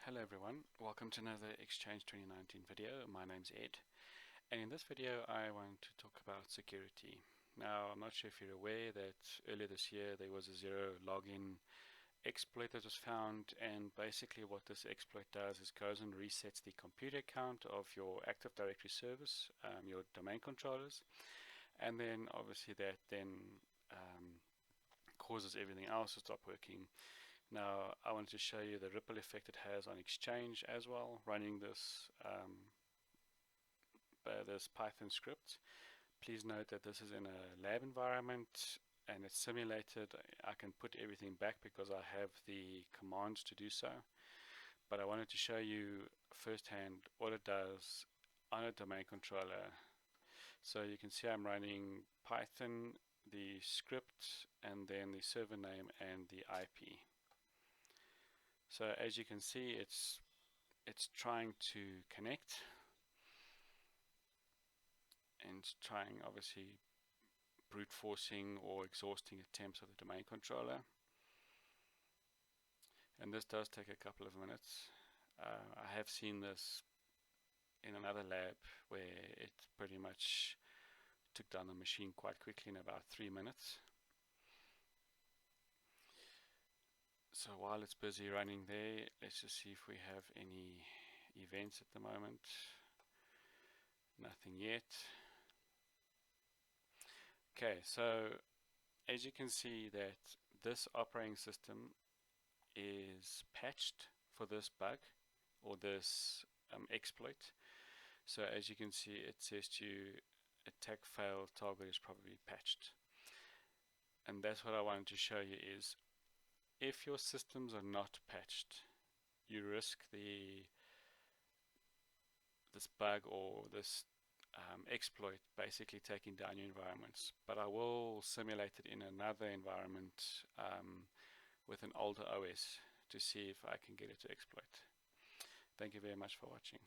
Hello everyone, welcome to another Exchange 2019 video. My name's Ed, and in this video I want to talk about security. Now, I'm not sure if you're aware that earlier this year there was a zero login exploit that was found, and basically what this exploit does is goes and resets the computer account of your Active Directory service, your domain controllers, and then obviously that then causes everything else to stop working. Now, I wanted to show you the ripple effect it has on Exchange as well, running this Python script. Please note that this is in a lab environment and it's simulated. I can put everything back because I have the commands to do so. But I wanted to show you firsthand what it does on a domain controller. So you can see I'm running Python, the script, and then the server name and the IP. So as you can see, it's trying to connect and trying obviously brute forcing or exhausting attempts of the domain controller. And this does take a couple of minutes. I have seen this in another lab where it pretty much took down the machine quite quickly in about 3 minutes. So while it's busy running there, let's just see if we have any events at the moment. Nothing yet. Okay, so as you can see that this operating system is patched for this bug or this exploit. So as you can see, it says to you, attack failed, target is probably patched. And that's what I wanted to show you is, if your systems are not patched, you risk this bug or this exploit basically taking down your environments. But I will simulate it in another environment with an older OS to see if I can get it to exploit. Thank you very much for watching.